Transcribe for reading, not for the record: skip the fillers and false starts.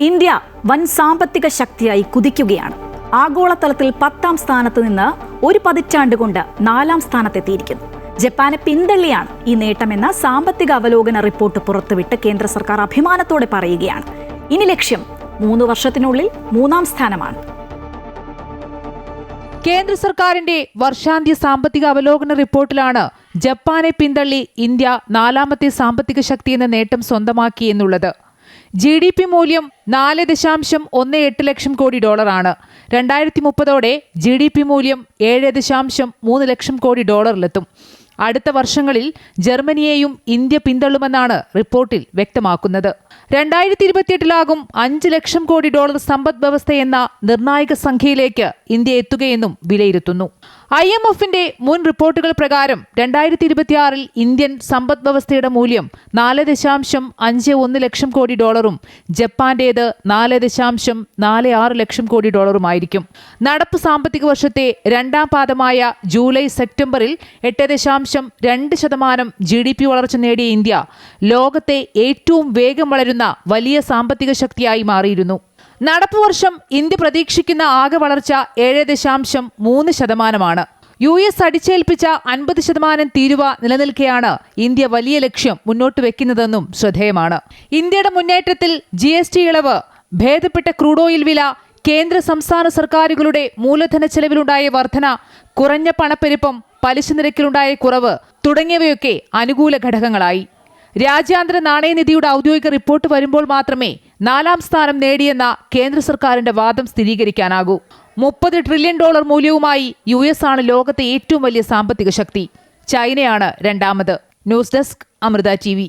India വൻ സാമ്പത്തിക ശക്തിയായി കുതിക്കുകയാണ്. ആഗോളതലത്തിൽ 10ാം സ്ഥാനത്ത് നിന്ന് ഒരു പതിറ്റാണ്ട് കൊണ്ട് 4ാം സ്ഥാനത്തെത്തിയിരിക്കുന്നു. ജപ്പാനെ പിന്തള്ളിയാണ് ഈ നേട്ടമെന്ന സാമ്പത്തിക അവലോകന റിപ്പോർട്ട് പുറത്തുവിട്ട് കേന്ദ്ര സർക്കാർ അഭിമാനത്തോടെ പറയുകയാണ്. ഇനി ലക്ഷ്യം 3 വർഷത്തിനുള്ളിൽ 3ാം സ്ഥാനമാണ്. കേന്ദ്ര സർക്കാരിന്റെ വർഷാന്ത്യ സാമ്പത്തിക അവലോകന റിപ്പോർട്ടിലാണ് ജപ്പാനെ പിന്തള്ളി ഇന്ത്യ 4ാമത്തെ സാമ്പത്തിക ശക്തി എന്ന നേട്ടം സ്വന്തമാക്കി എന്നുള്ളത്. GDP മൂല്യം 4.18 ലക്ഷം കോടി ഡോളറാണ്. 2030ഓടെ GDP മൂല്യം 7.3 ലക്ഷം കോടി ഡോളറിലെത്തും. അടുത്ത വർഷങ്ങളിൽ ജർമ്മനിയെയും ഇന്ത്യ പിന്തള്ളുമെന്നാണ് റിപ്പോർട്ടിൽ വ്യക്തമാക്കുന്നത്. 2028 5 ലക്ഷം കോടി ഡോളർ സമ്പദ് വ്യവസ്ഥയെന്ന നിർണായക സംഖ്യയിലേക്ക് ഇന്ത്യ എത്തുകയെന്നും വിലയിരുത്തുന്നു. IMFന്റെ മുൻ റിപ്പോർട്ടുകൾ പ്രകാരം 2026 ഇന്ത്യൻ സമ്പദ് വ്യവസ്ഥയുടെ മൂല്യം 4.51 ലക്ഷം കോടി ഡോളറും ജപ്പാന്റേത് 4.46 ലക്ഷം കോടി ഡോളറുമായിരിക്കും. നടപ്പ് സാമ്പത്തിക വർഷത്തെ 2ാം പാദമായ ജൂലൈ സെപ്റ്റംബറിൽ 8.2% GDP വളർച്ച നേടിയ ഇന്ത്യ ലോകത്തെ ഏറ്റവും വേഗം വളരുന്ന വലിയ സാമ്പത്തിക ശക്തിയായി മാറിയിരുന്നു. നടപ്പ് വർഷം ഇന്ത്യ പ്രതീക്ഷിക്കുന്ന ആകെ വളർച്ച 7.3%. US അടിച്ചേൽപ്പിച്ച 50% തീരുവ നിലനിൽക്കെയാണ് ഇന്ത്യ വലിയ ലക്ഷ്യം മുന്നോട്ട് വെക്കുന്നതെന്നും ശ്രദ്ധേയമാണ്. ഇന്ത്യയുടെ മുന്നേറ്റത്തിൽ GST ഇളവ്, ഭേദപ്പെട്ട ക്രൂഡ് ഓയിൽ വില, കേന്ദ്ര സംസ്ഥാന സർക്കാരുകളുടെ മൂലധന ചെലവിലുണ്ടായ വർധന, കുറഞ്ഞ പണപ്പെരുപ്പം, പലിശ നിരക്കിലുണ്ടായ കുറവ് തുടങ്ങിയവയൊക്കെ അനുകൂല ഘടകങ്ങളായി. രാജ്യാന്തര നാണയനിധിയുടെ ഔദ്യോഗിക റിപ്പോർട്ട് വരുമ്പോൾ മാത്രമേ 4ാം സ്ഥാനം നേടിയെന്ന കേന്ദ്ര സർക്കാരിന്റെ വാദം സ്ഥിരീകരിക്കാനാകൂ. $30 ട്രില്യൺ മൂല്യവുമായി US ആണ് ലോകത്തെ ഏറ്റവും വലിയ സാമ്പത്തിക ശക്തി. ചൈനയാണ് 2ാമത്. News desk, Amrita TV.